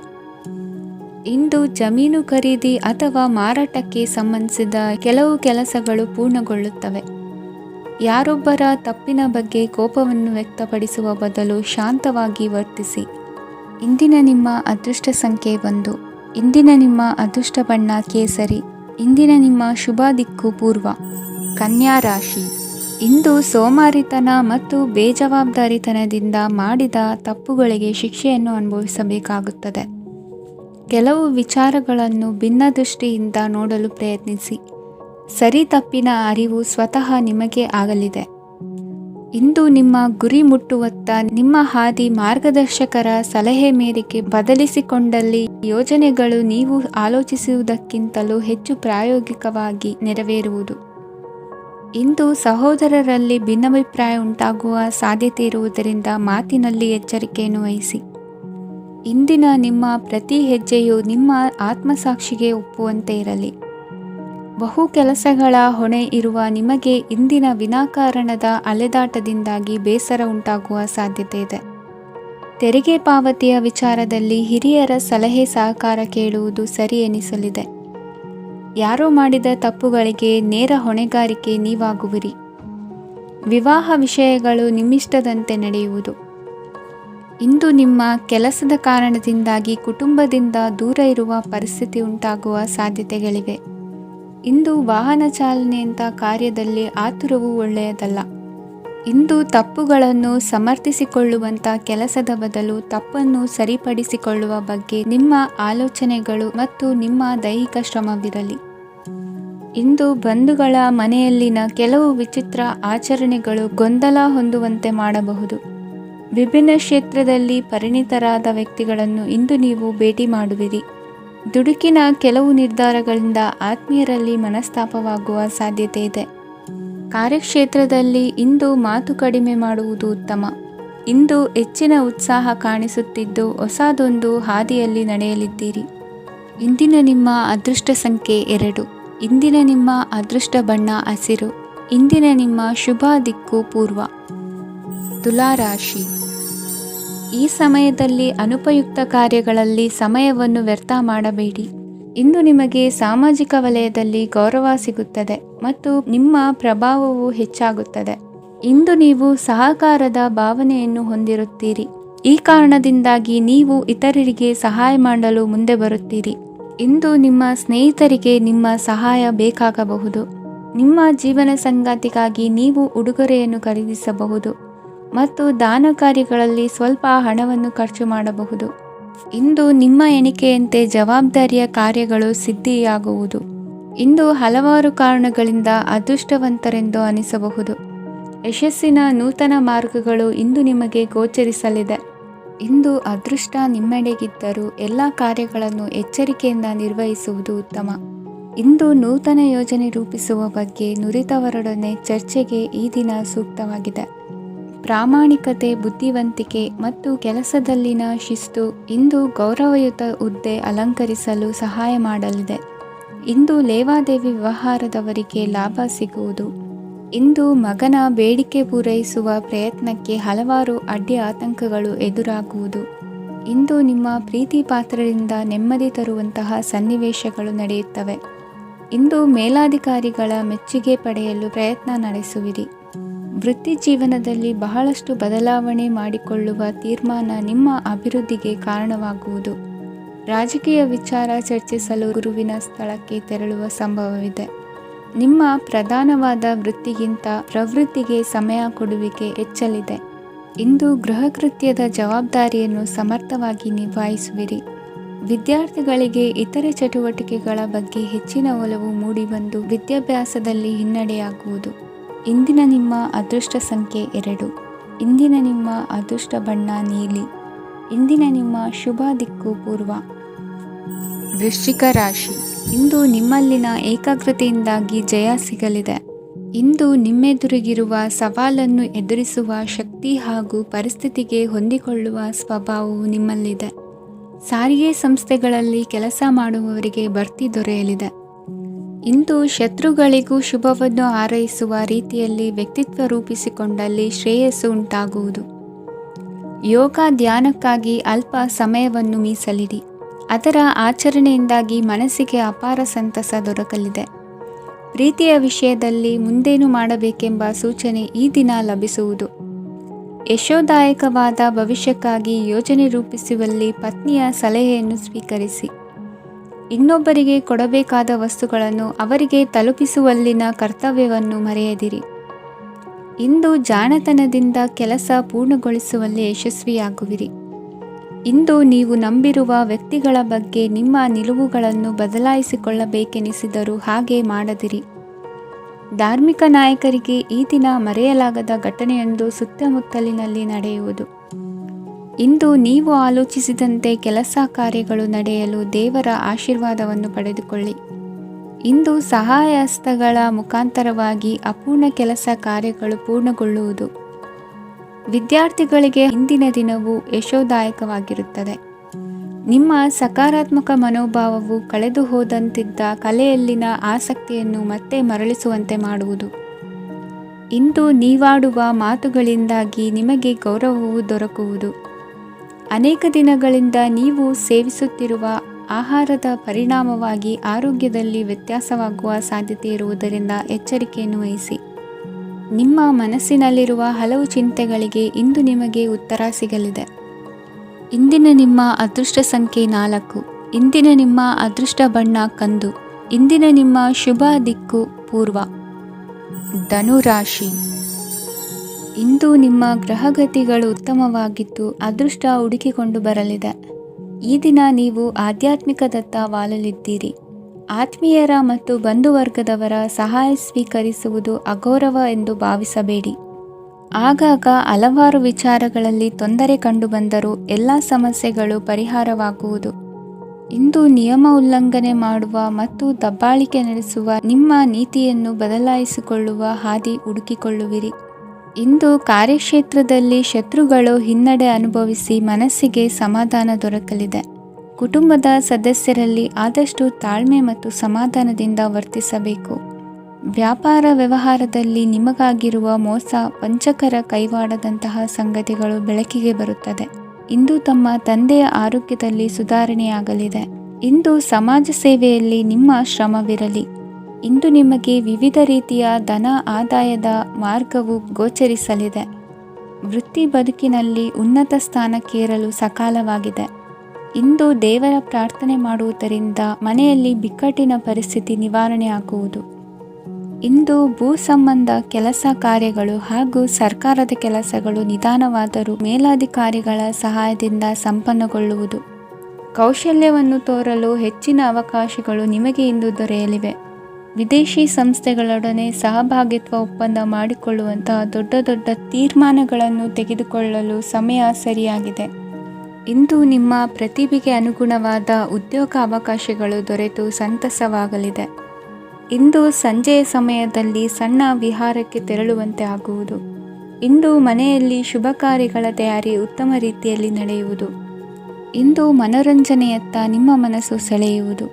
ಇಂದು ಜಮೀನು ಖರೀದಿ ಅಥವಾ ಮಾರಾಟಕ್ಕೆ ಸಂಬಂಧಿಸಿದ ಕೆಲವು ಕೆಲಸಗಳು ಪೂರ್ಣಗೊಳ್ಳುತ್ತವೆ. ಯಾರೊಬ್ಬರ ತಪ್ಪಿನ ಬಗ್ಗೆ ಕೋಪವನ್ನು ವ್ಯಕ್ತಪಡಿಸುವ ಬದಲು ಶಾಂತವಾಗಿ ವರ್ತಿಸಿ. ಇಂದಿನ ನಿಮ್ಮ ಅದೃಷ್ಟ ಸಂಖ್ಯೆ 1. ಇಂದಿನ ನಿಮ್ಮ ಅದೃಷ್ಟ ಬಣ್ಣ ಕೇಸರಿ. ಇಂದಿನ ನಿಮ್ಮ ಶುಭ ದಿಕ್ಕು ಪೂರ್ವ. ಕನ್ಯಾ ರಾಶಿ. ಇಂದು ಸೋಮಾರಿತನ ಮತ್ತು ಬೇಜವಾಬ್ದಾರಿತನದಿಂದ ಮಾಡಿದ ತಪ್ಪುಗಳಿಗೆ ಶಿಕ್ಷೆಯನ್ನು ಅನುಭವಿಸಬೇಕಾಗುತ್ತದೆ. ಕೆಲವು ವಿಚಾರಗಳನ್ನು ಭಿನ್ನ ದೃಷ್ಟಿಯಿಂದ ನೋಡಲು ಪ್ರಯತ್ನಿಸಿ. ಸರಿ ತಪ್ಪಿನ ಅರಿವು ಸ್ವತಃ ನಿಮಗೆ ಆಗಲಿದೆ. ಇಂದು ನಿಮ್ಮ ಗುರಿ ಮುಟ್ಟುವತ್ತ ನಿಮ್ಮ ಹಾದಿ ಮಾರ್ಗದರ್ಶಕರ ಸಲಹೆ ಮೇರೆಗೆ ಬದಲಿಸಿಕೊಂಡಲ್ಲಿ ಯೋಜನೆಗಳು ನೀವು ಆಲೋಚಿಸುವುದಕ್ಕಿಂತಲೂ ಹೆಚ್ಚು ಪ್ರಾಯೋಗಿಕವಾಗಿ ನೆರವೇರುವುದು. ಇಂದು ಸಹೋದರರಲ್ಲಿ ಭಿನ್ನಾಭಿಪ್ರಾಯ ಉಂಟಾಗುವ ಸಾಧ್ಯತೆ ಇರುವುದರಿಂದ ಮಾತಿನಲ್ಲಿ ಎಚ್ಚರಿಕೆಯನ್ನು ವಹಿಸಿ. ಇಂದಿನ ನಿಮ್ಮ ಪ್ರತಿ ಹೆಜ್ಜೆಯು ನಿಮ್ಮ ಆತ್ಮಸಾಕ್ಷಿಗೆ ಒಪ್ಪುವಂತೆ ಇರಲಿ. ಬಹು ಕೆಲಸಗಳ ಹೊಣೆ ಇರುವ ನಿಮಗೆ ಇಂದಿನ ವಿನಾಕಾರಣದ ಅಲೆದಾಟದಿಂದಾಗಿ ಬೇಸರ ಉಂಟಾಗುವ ಸಾಧ್ಯತೆ ಇದೆ. ತೆರಿಗೆ ಪಾವತಿಯ ವಿಚಾರದಲ್ಲಿ ಹಿರಿಯರ ಸಲಹೆ ಸಹಕಾರ ಕೇಳುವುದು ಸರಿ ಎನಿಸಲಿದೆ. ಯಾರೋ ಮಾಡಿದ ತಪ್ಪುಗಳಿಗೆ ನೇರ ಹೊಣೆಗಾರಿಕೆ ನೀವಾಗುವಿರಿ. ವಿವಾಹ ವಿಷಯಗಳು ನಿಮ್ಮಿಷ್ಟದಂತೆ ನಡೆಯುವುದು. ಇಂದು ನಿಮ್ಮ ಕೆಲಸದ ಕಾರಣದಿಂದಾಗಿ ಕುಟುಂಬದಿಂದ ದೂರ ಇರುವ ಪರಿಸ್ಥಿತಿ ಉಂಟಾಗುವ ಸಾಧ್ಯತೆಗಳಿವೆ. ಇಂದು ವಾಹನ ಚಾಲನೆಯಂಥ ಕಾರ್ಯದಲ್ಲಿ ಆತುರವು ಒಳ್ಳೆಯದಲ್ಲ. ಇಂದು ತಪ್ಪುಗಳನ್ನು ಸಮರ್ಥಿಸಿಕೊಳ್ಳುವಂಥ ಕೆಲಸದ ಬದಲು ತಪ್ಪನ್ನು ಸರಿಪಡಿಸಿಕೊಳ್ಳುವ ಬಗ್ಗೆ ನಿಮ್ಮ ಆಲೋಚನೆಗಳು ಮತ್ತು ನಿಮ್ಮ ದೈಹಿಕ ಶ್ರಮವಿರಲಿ. ಇಂದು ಬಂಧುಗಳ ಮನೆಯಲ್ಲಿನ ಕೆಲವು ವಿಚಿತ್ರ ಆಚರಣೆಗಳು ಗೊಂದಲ ಹೊಂದುವಂತೆ ಮಾಡಬಹುದು. ವಿಭಿನ್ನ ಕ್ಷೇತ್ರದಲ್ಲಿ ಪರಿಣಿತರಾದ ವ್ಯಕ್ತಿಗಳನ್ನು ಇಂದು ನೀವು ಭೇಟಿ ಮಾಡುವಿರಿ. ದುಡುಕಿನ ಕೆಲವು ನಿರ್ಧಾರಗಳಿಂದ ಆತ್ಮೀಯರಲ್ಲಿ ಮನಸ್ತಾಪವಾಗುವ ಸಾಧ್ಯತೆ ಇದೆ. ಕಾರ್ಯಕ್ಷೇತ್ರದಲ್ಲಿ ಇಂದು ಮಾತು ಕಡಿಮೆ ಮಾಡುವುದು ಉತ್ತಮ. ಇಂದು ಹೆಚ್ಚಿನ ಉತ್ಸಾಹ ಕಾಣಿಸುತ್ತಿದ್ದು ಹೊಸದೊಂದು ಹಾದಿಯಲ್ಲಿ ನಡೆಯಲಿದ್ದೀರಿ. ಇಂದಿನ ನಿಮ್ಮ ಅದೃಷ್ಟ ಸಂಖ್ಯೆ 2. ಇಂದಿನ ನಿಮ್ಮ ಅದೃಷ್ಟ ಬಣ್ಣ ಹಸಿರು. ಇಂದಿನ ನಿಮ್ಮ ಶುಭ ದಿಕ್ಕು ಪೂರ್ವ. ತುಲಾ ರಾಶಿ. ಈ ಸಮಯದಲ್ಲಿ ಅನುಪಯುಕ್ತ ಕಾರ್ಯಗಳಲ್ಲಿ ಸಮಯವನ್ನು ವ್ಯರ್ಥ ಮಾಡಬೇಡಿ. ಇಂದು ನಿಮಗೆ ಸಾಮಾಜಿಕ ವಲಯದಲ್ಲಿ ಗೌರವ ಸಿಗುತ್ತದೆ ಮತ್ತು ನಿಮ್ಮ ಪ್ರಭಾವವು ಹೆಚ್ಚಾಗುತ್ತದೆ. ಇಂದು ನೀವು ಸಹಕಾರದ ಭಾವನೆಯನ್ನು ಹೊಂದಿರುತ್ತೀರಿ. ಈ ಕಾರಣದಿಂದಾಗಿ ನೀವು ಇತರರಿಗೆ ಸಹಾಯ ಮಾಡಲು ಮುಂದೆ ಬರುತ್ತೀರಿ. ಇಂದು ನಿಮ್ಮ ಸ್ನೇಹಿತರಿಗೆ ನಿಮ್ಮ ಸಹಾಯ ಬೇಕಾಗಬಹುದು. ನಿಮ್ಮ ಜೀವನ ಸಂಗಾತಿಗಾಗಿ ನೀವು ಉಡುಗೊರೆಯನ್ನು ಖರೀದಿಸಬಹುದು ಮತ್ತು ದಾನ ಕಾರ್ಯಗಳಲ್ಲಿ ಸ್ವಲ್ಪ ಹಣವನ್ನು ಖರ್ಚು ಮಾಡಬಹುದು. ಇಂದು ನಿಮ್ಮ ಎಣಿಕೆಯಂತೆ ಜವಾಬ್ದಾರಿಯ ಕಾರ್ಯಗಳು ಸಿದ್ಧಿಯಾಗುವುದು. ಇಂದು ಹಲವಾರು ಕಾರಣಗಳಿಂದ ಅದೃಷ್ಟವಂತರೆಂದು ಅನಿಸಬಹುದು. ಯಶಸ್ಸಿನ ನೂತನ ಮಾರ್ಗಗಳು ಇಂದು ನಿಮಗೆ ಗೋಚರಿಸಲಿದೆ. ಇಂದು ಅದೃಷ್ಟ ನಿಮ್ಮೆಡೆಗಿದ್ದರೂ ಎಲ್ಲ ಕಾರ್ಯಗಳನ್ನು ಎಚ್ಚರಿಕೆಯಿಂದ ನಿರ್ವಹಿಸುವುದು ಉತ್ತಮ. ಇಂದು ನೂತನ ಯೋಜನೆ ರೂಪಿಸುವ ಬಗ್ಗೆ ನುರಿತವರೊಡನೆ ಚರ್ಚೆಗೆ ಈ ದಿನ ಸೂಕ್ತವಾಗಿದೆ. ಪ್ರಾಮಾಣಿಕತೆ, ಬುದ್ಧಿವಂತಿಕೆ ಮತ್ತು ಕೆಲಸದಲ್ಲಿನ ಶಿಸ್ತು ಇಂದು ಗೌರವಯುತ ಹುದ್ದೆ ಅಲಂಕರಿಸಲು ಸಹಾಯ ಮಾಡಲಿದೆ. ಇಂದು ಲೇವಾದೇವಿ ವ್ಯವಹಾರದವರಿಗೆ ಲಾಭ ಸಿಗುವುದು. ಇಂದು ಮಗನ ಬೇಡಿಕೆ ಪೂರೈಸುವ ಪ್ರಯತ್ನಕ್ಕೆ ಹಲವಾರು ಅಡ್ಡಿ ಆತಂಕಗಳು ಎದುರಾಗುವುದು. ಇಂದು ನಿಮ್ಮ ಪ್ರೀತಿ ಪಾತ್ರರಿಂದ ನೆಮ್ಮದಿ ತರುವಂತಹ ಸನ್ನಿವೇಶಗಳು ನಡೆಯುತ್ತವೆ. ಇಂದು ಮೇಲಾಧಿಕಾರಿಗಳ ಮೆಚ್ಚುಗೆ ಪಡೆಯಲು ಪ್ರಯತ್ನ ನಡೆಸುವಿರಿ. ವೃತ್ತಿ ಜೀವನದಲ್ಲಿ ಬಹಳಷ್ಟು ಬದಲಾವಣೆ ಮಾಡಿಕೊಳ್ಳುವ ತೀರ್ಮಾನ ನಿಮ್ಮ ಅಭಿವೃದ್ಧಿಗೆ ಕಾರಣವಾಗುವುದು. ರಾಜಕೀಯ ವಿಚಾರ ಚರ್ಚಿಸಲು ಗುರುವಿನ ಸ್ಥಳಕ್ಕೆ ತೆರಳುವ ಸಂಭವವಿದೆ. ನಿಮ್ಮ ಪ್ರಧಾನವಾದ ವೃತ್ತಿಗಿಂತ ಪ್ರವೃತ್ತಿಗೆ ಸಮಯ ಕೊಡುವಿಕೆ ಹೆಚ್ಚಲಿದೆ. ಇಂದು ಗೃಹ ಕೃತ್ಯದ ಜವಾಬ್ದಾರಿಯನ್ನು ಸಮರ್ಥವಾಗಿ ನಿಭಾಯಿಸುವಿರಿ. ವಿದ್ಯಾರ್ಥಿಗಳಿಗೆ ಇತರೆ ಚಟುವಟಿಕೆಗಳ ಬಗ್ಗೆ ಹೆಚ್ಚಿನ ಒಲವು ಮೂಡಿಬಂದು ವಿದ್ಯಾಭ್ಯಾಸದಲ್ಲಿ ಹಿನ್ನಡೆಯಾಗುವುದು. ಇಂದಿನ ನಿಮ್ಮ ಅದೃಷ್ಟ ಸಂಖ್ಯೆ 2. ಇಂದಿನ ನಿಮ್ಮ ಅದೃಷ್ಟ ಬಣ್ಣ ನೀಲಿ. ಇಂದಿನ ನಿಮ್ಮ ಶುಭ ದಿಕ್ಕು ಪೂರ್ವ. ವೃಶ್ಚಿಕ ರಾಶಿ. ಇಂದು ನಿಮ್ಮಲ್ಲಿನ ಏಕಾಗ್ರತೆಯಿಂದಾಗಿ ಜಯ ಸಿಗಲಿದೆ. ಇಂದು ನಿಮ್ಮೆದುರಿಗಿರುವ ಸವಾಲನ್ನು ಎದುರಿಸುವ ಶಕ್ತಿ ಹಾಗೂ ಪರಿಸ್ಥಿತಿಗೆ ಹೊಂದಿಕೊಳ್ಳುವ ಸ್ವಭಾವವು ನಿಮ್ಮಲ್ಲಿದೆ. ಸಾರಿಗೆ ಸಂಸ್ಥೆಗಳಲ್ಲಿ ಕೆಲಸ ಮಾಡುವವರಿಗೆ ಬಡ್ತಿ ದೊರೆಯಲಿದೆ. ಇಂದು ಶತ್ರುಗಳಿಗೂ ಶುಭವನ್ನು ಹಾರೈಸುವ ರೀತಿಯಲ್ಲಿ ವ್ಯಕ್ತಿತ್ವ ರೂಪಿಸಿಕೊಂಡಲ್ಲಿ ಶ್ರೇಯಸ್ಸು ಉಂಟಾಗುವುದು. ಯೋಗ ಧ್ಯಾನಕ್ಕಾಗಿ ಅಲ್ಪ ಸಮಯವನ್ನು ಮೀಸಲಿಡಿ. ಅದರ ಆಚರಣೆಯಿಂದಾಗಿ ಮನಸ್ಸಿಗೆ ಅಪಾರ ಸಂತಸ ದೊರಕಲಿದೆ. ಪ್ರೀತಿಯ ವಿಷಯದಲ್ಲಿ ಮುಂದೇನು ಮಾಡಬೇಕೆಂಬ ಸೂಚನೆ ಈ ದಿನ ಲಭಿಸುವುದು. ಯಶೋದಾಯಕವಾದ ಭವಿಷ್ಯಕ್ಕಾಗಿ ಯೋಜನೆ ರೂಪಿಸುವಲ್ಲಿ ಪತ್ನಿಯ ಸಲಹೆಯನ್ನು ಸ್ವೀಕರಿಸಿ. ಇನ್ನೊಬ್ಬರಿಗೆ ಕೊಡಬೇಕಾದ ವಸ್ತುಗಳನ್ನು ಅವರಿಗೆ ತಲುಪಿಸುವಲ್ಲಿನ ಕರ್ತವ್ಯವನ್ನು ಮರೆಯದಿರಿ. ಇಂದು ಜಾಣತನದಿಂದ ಕೆಲಸ ಪೂರ್ಣಗೊಳಿಸುವಲ್ಲಿ ಯಶಸ್ವಿಯಾಗುವಿರಿ. ಇಂದು ನೀವು ನಂಬಿರುವ ವ್ಯಕ್ತಿಗಳ ಬಗ್ಗೆ ನಿಮ್ಮ ನಿಲುವುಗಳನ್ನು ಬದಲಾಯಿಸಿಕೊಳ್ಳಬೇಕೆನಿಸಿದರೂ ಹಾಗೆ ಮಾಡದಿರಿ. ಧಾರ್ಮಿಕ ನಾಯಕರಿಗೆ ಈ ದಿನ ಮರೆಯಲಾಗದ ಘಟನೆಯೊಂದು ಸುತ್ತಮುತ್ತಲಿನಲ್ಲಿ ನಡೆಯುವುದು. ಇಂದು ನೀವು ಆಲೋಚಿಸಿದಂತೆ ಕೆಲಸ ಕಾರ್ಯಗಳು ನಡೆಯಲು ದೇವರ ಆಶೀರ್ವಾದವನ್ನು ಪಡೆದುಕೊಳ್ಳಿ. ಇಂದು ಸಹಾಯ ಹಸ್ತಗಳ ಮುಖಾಂತರವಾಗಿ ಅಪೂರ್ಣ ಕೆಲಸ ಕಾರ್ಯಗಳು ಪೂರ್ಣಗೊಳ್ಳುವುದು. ವಿದ್ಯಾರ್ಥಿಗಳಿಗೆ ಇಂದಿನ ದಿನವು ಯಶೋದಾಯಕವಾಗಿರುತ್ತದೆ. ನಿಮ್ಮ ಸಕಾರಾತ್ಮಕ ಮನೋಭಾವವು ಕಳೆದು ಹೋದಂತಿದ್ದ ಕಲೆಯಲ್ಲಿನ ಆಸಕ್ತಿಯನ್ನು ಮತ್ತೆ ಮರಳಿಸುವಂತೆ ಮಾಡುವುದು. ಇಂದು ನೀವಾಡುವ ಮಾತುಗಳಿಂದಾಗಿ ನಿಮಗೆ ಗೌರವವು ದೊರಕುವುದು. ಅನೇಕ ದಿನಗಳಿಂದ ನೀವು ಸೇವಿಸುತ್ತಿರುವ ಆಹಾರದ ಪರಿಣಾಮವಾಗಿ ಆರೋಗ್ಯದಲ್ಲಿ ವ್ಯತ್ಯಾಸವಾಗುವ ಸಾಧ್ಯತೆ ಇರುವುದರಿಂದ ಎಚ್ಚರಿಕೆಯನ್ನು ವಹಿಸಿ. ನಿಮ್ಮ ಮನಸ್ಸಿನಲ್ಲಿರುವ ಹಲವು ಚಿಂತೆಗಳಿಗೆ ಇಂದು ನಿಮಗೆ ಉತ್ತರ ಸಿಗಲಿದೆ. ಇಂದಿನ ನಿಮ್ಮ ಅದೃಷ್ಟ ಸಂಖ್ಯೆ 4. ಇಂದಿನ ನಿಮ್ಮ ಅದೃಷ್ಟ ಬಣ್ಣ ಕಂದು. ಇಂದಿನ ನಿಮ್ಮ ಶುಭ ದಿಕ್ಕು ಪೂರ್ವ. ಧನುರಾಶಿ. ಇಂದು ನಿಮ್ಮ ಗ್ರಹಗತಿಗಳು ಉತ್ತಮವಾಗಿದ್ದು ಅದೃಷ್ಟ ಹುಡುಕಿಕೊಂಡು ಬರಲಿದೆ. ಈ ದಿನ ನೀವು ಆಧ್ಯಾತ್ಮಿಕದತ್ತ ವಾಲಲಿದ್ದೀರಿ. ಆತ್ಮೀಯರ ಮತ್ತು ಬಂಧುವರ್ಗದವರ ಸಹಾಯ ಸ್ವೀಕರಿಸುವುದು ಅಗೌರವ ಎಂದು ಭಾವಿಸಬೇಡಿ. ಆಗಾಗ ಹಲವಾರು ವಿಚಾರಗಳಲ್ಲಿ ತೊಂದರೆ ಕಂಡುಬಂದರೂ ಎಲ್ಲ ಸಮಸ್ಯೆಗಳು ಪರಿಹಾರವಾಗುವುದು. ಇಂದು ನಿಯಮ ಉಲ್ಲಂಘನೆ ಮಾಡುವ ಮತ್ತು ದಬ್ಬಾಳಿಕೆ ನಡೆಸುವ ನಿಮ್ಮ ನೀತಿಯನ್ನು ಬದಲಾಯಿಸಿಕೊಳ್ಳುವ ಹಾದಿ ಹುಡುಕಿಕೊಳ್ಳುವಿರಿ. ಇಂದು ಕಾರ್ಯಕ್ಷೇತ್ರದಲ್ಲಿ ಶತ್ರುಗಳು ಹಿನ್ನಡೆ ಅನುಭವಿಸಿ ಮನಸ್ಸಿಗೆ ಸಮಾಧಾನ ದೊರಕಲಿದೆ. ಕುಟುಂಬದ ಸದಸ್ಯರಲ್ಲಿ ಆದಷ್ಟು ತಾಳ್ಮೆ ಮತ್ತು ಸಮಾಧಾನದಿಂದ ವರ್ತಿಸಬೇಕು. ವ್ಯಾಪಾರ ವ್ಯವಹಾರದಲ್ಲಿ ನಿಮಗಾಗಿರುವ ಮೋಸ, ವಂಚಕರ ಕೈವಾಡದಂತಹ ಸಂಗತಿಗಳು ಬೆಳಕಿಗೆ ಬರುತ್ತದೆ. ಇಂದು ತಮ್ಮ ತಂದೆಯ ಆರೋಗ್ಯದಲ್ಲಿ ಸುಧಾರಣೆಯಾಗಲಿದೆ. ಇಂದು ಸಮಾಜ ಸೇವೆಯಲ್ಲಿ ನಿಮ್ಮ ಶ್ರಮವಿರಲಿ. ಇಂದು ನಿಮಗೆ ವಿವಿಧ ರೀತಿಯ ಧನ ಆದಾಯದ ಮಾರ್ಗವು ಗೋಚರಿಸಲಿದೆ. ವೃತ್ತಿ ಬದುಕಿನಲ್ಲಿ ಉನ್ನತ ಸ್ಥಾನಕ್ಕೇರಲು ಸಕಾಲವಾಗಿದೆ. ಇಂದು ದೇವರ ಪ್ರಾರ್ಥನೆ ಮಾಡುವುದರಿಂದ ಮನೆಯಲ್ಲಿ ಬಿಕ್ಕಟ್ಟಿನ ಪರಿಸ್ಥಿತಿ ನಿವಾರಣೆಯಾಗುವುದು. ಇಂದು ಭೂ ಸಂಬಂಧ ಕೆಲಸ ಕಾರ್ಯಗಳು ಹಾಗೂ ಸರ್ಕಾರದ ಕೆಲಸಗಳು ನಿಧಾನವಾದರೂ ಮೇಲಾಧಿಕಾರಿಗಳ ಸಹಾಯದಿಂದ ಸಂಪನ್ನಗೊಳ್ಳುವುದು. ಕೌಶಲ್ಯವನ್ನು ತೋರಲು ಹೆಚ್ಚಿನ ಅವಕಾಶಗಳು ನಿಮಗೆ ಇಂದು ದೊರೆಯಲಿವೆ. ವಿದೇಶಿ ಸಂಸ್ಥೆಗಳೊಡನೆ ಸಹಭಾಗಿತ್ವ ಒಪ್ಪಂದ ಮಾಡಿಕೊಳ್ಳುವಂತಹ ದೊಡ್ಡ ದೊಡ್ಡ ತೀರ್ಮಾನಗಳನ್ನು ತೆಗೆದುಕೊಳ್ಳಲು ಸಮಯ ಸರಿಯಾಗಿದೆ. ಇಂದು ನಿಮ್ಮ ಪ್ರತಿಭೆಗೆ ಅನುಗುಣವಾದ ಉದ್ಯೋಗ ಅವಕಾಶಗಳು ದೊರೆತು ಸಂತಸವಾಗಲಿದೆ. ಇಂದು ಸಂಜೆಯ ಸಮಯದಲ್ಲಿ ಸಣ್ಣ ವಿಹಾರಕ್ಕೆ ತೆರಳುವಂತೆ ಆಗುವುದು. ಇಂದು ಮನೆಯಲ್ಲಿ ಶುಭ ಕಾರ್ಯಗಳ ತಯಾರಿ ಉತ್ತಮ ರೀತಿಯಲ್ಲಿ ನಡೆಯುವುದು. ಇಂದು ಮನೋರಂಜನೆಯತ್ತ ನಿಮ್ಮ ಮನಸ್ಸು ಸೆಳೆಯುವುದು.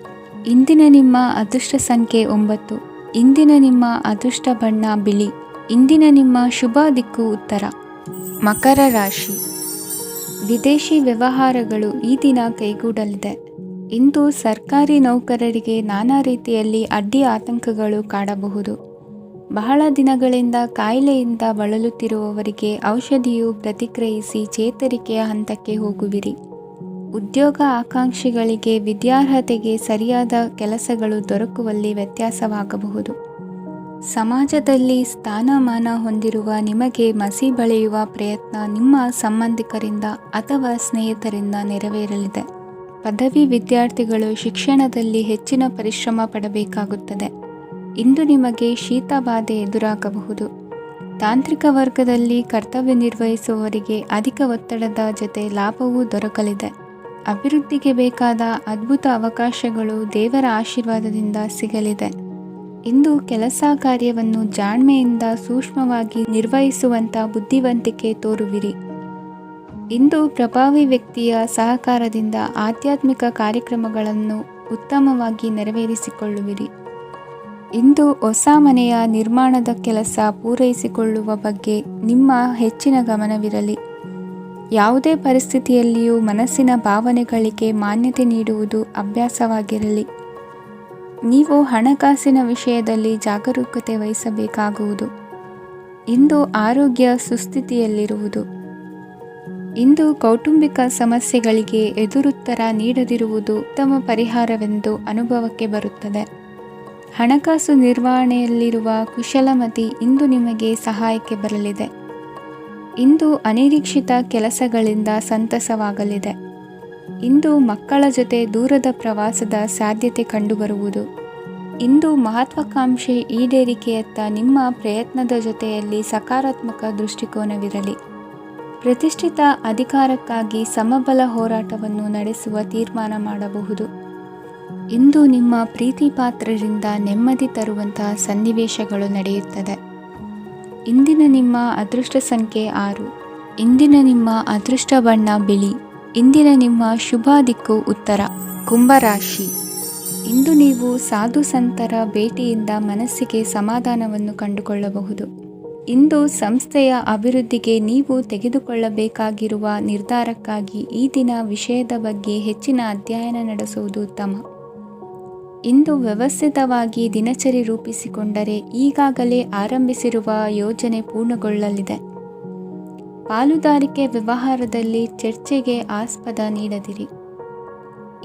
ಇಂದಿನ ನಿಮ್ಮ ಅದೃಷ್ಟ ಸಂಖ್ಯೆ 9. ಇಂದಿನ ನಿಮ್ಮ ಅದೃಷ್ಟ ಬಣ್ಣ ಬಿಳಿ. ಇಂದಿನ ನಿಮ್ಮ ಶುಭ ದಿಕ್ಕು ಉತ್ತರ. ಮಕರ ರಾಶಿ. ವಿದೇಶಿ ವ್ಯವಹಾರಗಳು ಈ ದಿನ ಕೈಗೂಡಲಿದೆ. ಇಂದು ಸರ್ಕಾರಿ ನೌಕರರಿಗೆ ನಾನಾ ರೀತಿಯಲ್ಲಿ ಅಡ್ಡಿ ಆತಂಕಗಳು ಕಾಡಬಹುದು. ಬಹಳ ದಿನಗಳಿಂದ ಕಾಯಿಲೆಯಿಂದ ಬಳಲುತ್ತಿರುವವರಿಗೆ ಔಷಧಿಯು ಪ್ರತಿಕ್ರಿಯಿಸಿ ಚೇತರಿಕೆಯ ಹಂತಕ್ಕೆ ಹೋಗುವಿರಿ. ಉದ್ಯೋಗ ಆಕಾಂಕ್ಷಿಗಳಿಗೆ ವಿದ್ಯಾರ್ಹತೆಗೆ ಸರಿಯಾದ ಕೆಲಸಗಳು ದೊರಕುವಲ್ಲಿ ವ್ಯತ್ಯಾಸವಾಗಬಹುದು. ಸಮಾಜದಲ್ಲಿ ಸ್ಥಾನಮಾನ ಹೊಂದಿರುವ ನಿಮಗೆ ಮಸಿ ಬಳಿಯುವ ಪ್ರಯತ್ನ ನಿಮ್ಮ ಸಂಬಂಧಿಕರಿಂದ ಅಥವಾ ಸ್ನೇಹಿತರಿಂದ ನೆರವೇರಲಿದೆ. ಪದವಿ ವಿದ್ಯಾರ್ಥಿಗಳು ಶಿಕ್ಷಣದಲ್ಲಿ ಹೆಚ್ಚಿನ ಪರಿಶ್ರಮ ಪಡಬೇಕಾಗುತ್ತದೆ. ಇಂದು ನಿಮಗೆ ಶೀತ ಬಾಧೆ ಎದುರಾಗಬಹುದು. ತಾಂತ್ರಿಕ ವರ್ಗದಲ್ಲಿ ಕರ್ತವ್ಯ ನಿರ್ವಹಿಸುವವರಿಗೆ ಅಧಿಕ ಒತ್ತಡದ ಜೊತೆ ಲಾಭವೂ ದೊರಕಲಿದೆ. ಅಭಿವೃದ್ಧಿಗೆ ಬೇಕಾದ ಅದ್ಭುತ ಅವಕಾಶಗಳು ದೇವರ ಆಶೀರ್ವಾದದಿಂದ ಸಿಗಲಿದೆ. ಇಂದು ಕೆಲಸ ಕಾರ್ಯವನ್ನು ಜಾಣ್ಮೆಯಿಂದ ಸೂಕ್ಷ್ಮವಾಗಿ ನಿರ್ವಹಿಸುವಂಥ ಬುದ್ಧಿವಂತಿಕೆ ತೋರುವಿರಿ. ಇಂದು ಪ್ರಭಾವಿ ವ್ಯಕ್ತಿಯ ಸಹಕಾರದಿಂದ ಆಧ್ಯಾತ್ಮಿಕ ಕಾರ್ಯಕ್ರಮಗಳನ್ನು ಉತ್ತಮವಾಗಿ ನೆರವೇರಿಸಿಕೊಳ್ಳುವಿರಿ. ಇಂದು ಹೊಸ ಮನೆಯ ನಿರ್ಮಾಣದ ಕೆಲಸ ಪೂರೈಸಿಕೊಳ್ಳುವ ಬಗ್ಗೆ ನಿಮ್ಮ ಹೆಚ್ಚಿನ ಗಮನವಿರಲಿ. ಯಾವುದೇ ಪರಿಸ್ಥಿತಿಯಲ್ಲಿಯೂ ಮನಸ್ಸಿನ ಭಾವನೆಗಳಿಗೆ ಮಾನ್ಯತೆ ನೀಡುವುದು ಅಭ್ಯಾಸವಾಗಿರಲಿ. ನೀವು ಹಣಕಾಸಿನ ವಿಷಯದಲ್ಲಿ ಜಾಗರೂಕತೆ ವಹಿಸಬೇಕಾಗುವುದು. ಇಂದು ಆರೋಗ್ಯ ಸುಸ್ಥಿತಿಯಲ್ಲಿರುವುದು. ಇಂದು ಕೌಟುಂಬಿಕ ಸಮಸ್ಯೆಗಳಿಗೆ ಎದುರುತ್ತರ ನೀಡದಿರುವುದು ಉತ್ತಮ ಪರಿಹಾರವೆಂದು ಅನುಭವಕ್ಕೆ ಬರುತ್ತದೆ. ಹಣಕಾಸು ನಿರ್ವಹಣೆಯಲ್ಲಿರುವ ಕುಶಲಮತಿ ಇಂದು ನಿಮಗೆ ಸಹಾಯಕ್ಕೆ ಬರಲಿದೆ. ಇಂದು ಅನಿರೀಕ್ಷಿತ ಕೆಲಸಗಳಿಂದ ಸಂತಸವಾಗಲಿದೆ. ಇಂದು ಮಕ್ಕಳ ಜೊತೆ ದೂರದ ಪ್ರವಾಸದ ಸಾಧ್ಯತೆ ಕಂಡುಬರುವುದು. ಇಂದು ಮಹತ್ವಾಕಾಂಕ್ಷೆ ಈಡೇರಿಕೆಯತ್ತ ನಿಮ್ಮ ಪ್ರಯತ್ನದ ಜೊತೆಯಲ್ಲಿ ಸಕಾರಾತ್ಮಕ ದೃಷ್ಟಿಕೋನವಿರಲಿ. ಪ್ರತಿಷ್ಠಿತ ಅಧಿಕಾರಕ್ಕಾಗಿ ಸಮಬಲ ಹೋರಾಟವನ್ನು ನಡೆಸುವ ತೀರ್ಮಾನ ಮಾಡಬಹುದು. ಇಂದು ನಿಮ್ಮ ಪ್ರೀತಿ ಪಾತ್ರರಿಂದ ನೆಮ್ಮದಿ ತರುವಂತಹ ಸನ್ನಿವೇಶಗಳು ನಡೆಯುತ್ತದೆ. ಇಂದಿನ ನಿಮ್ಮ ಅದೃಷ್ಟ ಸಂಖ್ಯೆ 6. ಇಂದಿನ ನಿಮ್ಮ ಅದೃಷ್ಟ ಬಣ್ಣ ಬಿಳಿ. ಇಂದಿನ ನಿಮ್ಮ ಶುಭ ದಿಕ್ಕು ಉತ್ತರ. ಕುಂಭರಾಶಿ. ಇಂದು ನೀವು ಸಾಧು ಸಂತರ ಭೇಟಿಯಿಂದ ಮನಸ್ಸಿಗೆ ಸಮಾಧಾನವನ್ನು ಕಂಡುಕೊಳ್ಳಬಹುದು. ಇಂದು ಸಂಸ್ಥೆಯ ಅಭಿವೃದ್ಧಿಗೆ ನೀವು ತೆಗೆದುಕೊಳ್ಳಬೇಕಾಗಿರುವ ನಿರ್ಧಾರಕ್ಕಾಗಿ ಈ ದಿನ ವಿಷಯದ ಬಗ್ಗೆ ಹೆಚ್ಚಿನ ಅಧ್ಯಯನ ನಡೆಸುವುದು ಉತ್ತಮ. ಇಂದು ವ್ಯವಸ್ಥಿತವಾಗಿ ದಿನಚರಿ ರೂಪಿಸಿಕೊಂಡರೆ ಈಗಾಗಲೇ ಆರಂಭಿಸಿರುವ ಯೋಜನೆ ಪೂರ್ಣಗೊಳ್ಳಲಿದೆ. ಪಾಲುದಾರಿಕೆ ವ್ಯವಹಾರದಲ್ಲಿ ಚರ್ಚೆಗೆ ಆಸ್ಪದ ನೀಡದಿರಿ.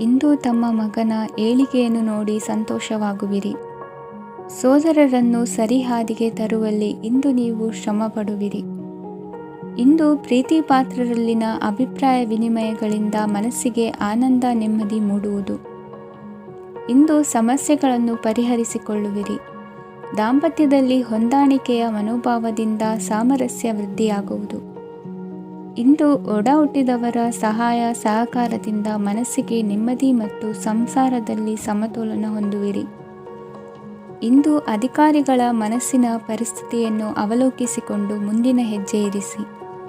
ಇಂದು ತಮ್ಮ ಮಗನ ಏಳಿಗೆಯನ್ನು ನೋಡಿ ಸಂತೋಷವಾಗುವಿರಿ. ಸೋದರರನ್ನು ಸರಿಹಾದಿಗೆ ತರುವಲ್ಲಿ ಇಂದು ನೀವು ಶ್ರಮಪಡುವಿರಿ. ಇಂದು ಪ್ರೀತಿ ಪಾತ್ರರಲ್ಲಿನ ಅಭಿಪ್ರಾಯ ವಿನಿಮಯಗಳಿಂದ ಮನಸ್ಸಿಗೆ ಆನಂದ ನೆಮ್ಮದಿ ಮೂಡುವುದು. ಇಂದು ಸಮಸ್ಯೆಗಳನ್ನು ಪರಿಹರಿಸಿಕೊಳ್ಳುವಿರಿ. ದಾಂಪತ್ಯದಲ್ಲಿ ಹೊಂದಾಣಿಕೆಯ ಮನೋಭಾವದಿಂದ ಸಾಮರಸ್ಯ ವೃದ್ಧಿಯಾಗುವುದು. ಇಂದು ಒಡ ಹುಟ್ಟಿದವರ ಸಹಾಯ ಸಹಕಾರದಿಂದ ಮನಸ್ಸಿಗೆ ನೆಮ್ಮದಿ ಮತ್ತು ಸಂಸಾರದಲ್ಲಿ ಸಮತೋಲನ ಹೊಂದುವಿರಿ. ಇಂದು ಅಧಿಕಾರಿಗಳ ಮನಸ್ಸಿನ ಪರಿಸ್ಥಿತಿಯನ್ನು ಅವಲೋಕಿಸಿಕೊಂಡು ಮುಂದಿನ ಹೆಜ್ಜೆ ಇರಿಸಿ.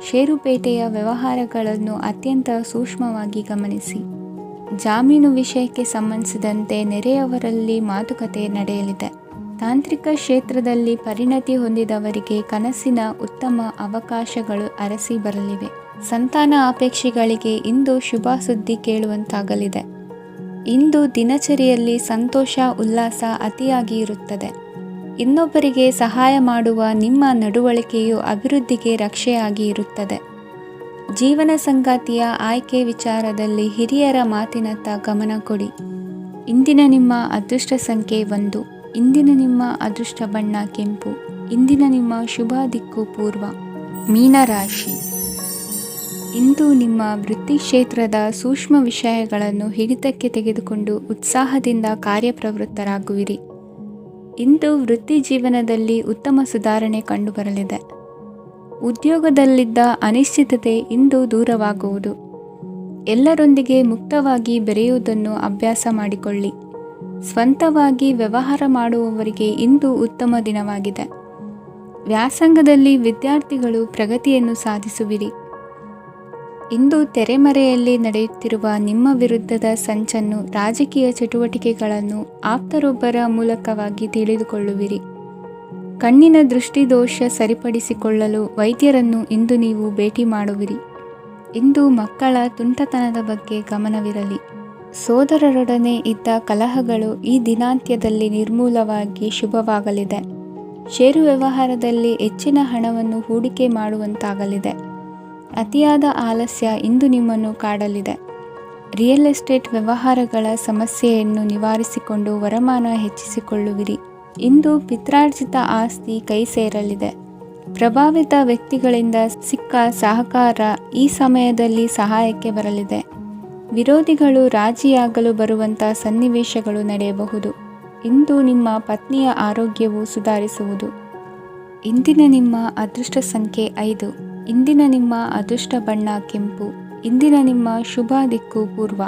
ಷೇರುಪೇಟೆಯ ವ್ಯವಹಾರಗಳನ್ನು ಅತ್ಯಂತ ಸೂಕ್ಷ್ಮವಾಗಿ ಗಮನಿಸಿ. ಜಾಮೀನು ವಿಷಯಕ್ಕೆ ಸಂಬಂಧಿಸಿದಂತೆ ನೆರೆಯವರಲ್ಲಿ ಮಾತುಕತೆ ನಡೆಯಲಿದೆ. ತಾಂತ್ರಿಕ ಕ್ಷೇತ್ರದಲ್ಲಿ ಪರಿಣತಿ ಹೊಂದಿದವರಿಗೆ ಕನಸಿನ ಉತ್ತಮ ಅವಕಾಶಗಳು ಅರಸಿ ಬರಲಿವೆ. ಸಂತಾನ ಅಪೇಕ್ಷೆಗಳಿಗೆ ಇಂದು ಶುಭ ಸುದ್ದಿ ಕೇಳುವಂತಾಗಲಿದೆ. ಇಂದು ದಿನಚರಿಯಲ್ಲಿ ಸಂತೋಷ ಉಲ್ಲಾಸ ಅತಿಯಾಗಿ ಇರುತ್ತದೆ. ಇನ್ನೊಬ್ಬರಿಗೆ ಸಹಾಯ ಮಾಡುವ ನಿಮ್ಮ ನಡವಳಿಕೆಯು ಅಭಿವೃದ್ಧಿಗೆ ರಕ್ಷೆಯಾಗಿ ಇರುತ್ತದೆ. ಜೀವನ ಸಂಗಾತಿಯ ಆಯ್ಕೆ ವಿಚಾರದಲ್ಲಿ ಹಿರಿಯರ ಮಾತಿನತ್ತ ಗಮನ ಕೊಡಿ. ಇಂದಿನ ನಿಮ್ಮ ಅದೃಷ್ಟ ಸಂಖ್ಯೆ 1. ಇಂದಿನ ನಿಮ್ಮ ಅದೃಷ್ಟ ಬಣ್ಣ ಕೆಂಪು. ಇಂದಿನ ನಿಮ್ಮ ಶುಭ ದಿಕ್ಕು ಪೂರ್ವ. ಮೀನರಾಶಿ. ಇಂದು ನಿಮ್ಮ ವೃತ್ತಿ ಕ್ಷೇತ್ರದ ಸೂಕ್ಷ್ಮ ವಿಷಯಗಳನ್ನು ಹಿಡಿತಕ್ಕೆ ತೆಗೆದುಕೊಂಡು ಉತ್ಸಾಹದಿಂದ ಕಾರ್ಯಪ್ರವೃತ್ತರಾಗುವಿರಿ. ಇಂದು ವೃತ್ತಿ ಜೀವನದಲ್ಲಿ ಉತ್ತಮ ಸುಧಾರಣೆ ಕಂಡುಬರಲಿದೆ. ಉದ್ಯೋಗದಲ್ಲಿದ್ದ ಅನಿಶ್ಚಿತತೆ ಇಂದು ದೂರವಾಗುವುದು. ಎಲ್ಲರೊಂದಿಗೆ ಮುಕ್ತವಾಗಿ ಬೆರೆಯುವುದನ್ನು ಅಭ್ಯಾಸ ಮಾಡಿಕೊಳ್ಳಿ. ಸ್ವಂತವಾಗಿ ವ್ಯವಹಾರ ಮಾಡುವವರಿಗೆ ಇಂದು ಉತ್ತಮ ದಿನವಾಗಿದೆ. ವ್ಯಾಸಂಗದಲ್ಲಿ ವಿದ್ಯಾರ್ಥಿಗಳು ಪ್ರಗತಿಯನ್ನು ಸಾಧಿಸುವಿರಿ. ಇಂದು ತೆರೆಮರೆಯಲ್ಲಿ ನಡೆಯುತ್ತಿರುವ ನಿಮ್ಮ ವಿರುದ್ಧದ ಸಂಚನ್ನು, ರಾಜಕೀಯ ಚಟುವಟಿಕೆಗಳನ್ನು ಆಪ್ತರೊಬ್ಬರ ಮೂಲಕವಾಗಿ ತಿಳಿದುಕೊಳ್ಳುವಿರಿ. ಕಣ್ಣಿನ ದೃಷ್ಟಿದೋಷ ಸರಿಪಡಿಸಿಕೊಳ್ಳಲು ವೈದ್ಯರನ್ನು ಇಂದು ನೀವು ಭೇಟಿ ಮಾಡುವಿರಿ. ಇಂದು ಮಕ್ಕಳ ತುಂಟತನದ ಬಗ್ಗೆ ಗಮನವಿರಲಿ. ಸೋದರರೊಡನೆ ಇದ್ದ ಕಲಹಗಳು ಈ ದಿನಾಂತ್ಯದಲ್ಲಿ ನಿರ್ಮೂಲವಾಗಿ ಶುಭವಾಗಲಿದೆ. ಷೇರು ವ್ಯವಹಾರದಲ್ಲಿ ಹೆಚ್ಚಿನ ಹಣವನ್ನು ಹೂಡಿಕೆ ಮಾಡುವಂತಾಗಲಿದೆ. ಅತಿಯಾದ ಆಲಸ್ಯ ಇಂದು ನಿಮ್ಮನ್ನು ಕಾಡಲಿದೆ. ರಿಯಲ್ ಎಸ್ಟೇಟ್ ವ್ಯವಹಾರಗಳ ಸಮಸ್ಯೆಯನ್ನು ನಿವಾರಿಸಿಕೊಂಡು ವರಮಾನ ಹೆಚ್ಚಿಸಿಕೊಳ್ಳುವಿರಿ. ಇಂದು ಪಿತ್ರಾರ್ಜಿತ ಆಸ್ತಿ ಕೈ ಸೇರಲಿದೆ. ಪ್ರಭಾವಿತ ವ್ಯಕ್ತಿಗಳಿಂದ ಸಿಕ್ಕ ಸಹಕಾರ ಈ ಸಮಯದಲ್ಲಿ ಸಹಾಯಕ್ಕೆ ಬರಲಿದೆ. ವಿರೋಧಿಗಳು ರಾಜಿಯಾಗಲು ಬರುವಂಥ ಸನ್ನಿವೇಶಗಳು ನಡೆಯಬಹುದು. ಇಂದು ನಿಮ್ಮ ಪತ್ನಿಯ ಆರೋಗ್ಯವು ಸುಧಾರಿಸುವುದು. ಇಂದಿನ ನಿಮ್ಮ ಅದೃಷ್ಟ ಸಂಖ್ಯೆ 5. ಇಂದಿನ ನಿಮ್ಮ ಅದೃಷ್ಟ ಬಣ್ಣ ಕೆಂಪು. ಇಂದಿನ ನಿಮ್ಮ ಶುಭ ದಿಕ್ಕು ಪೂರ್ವ.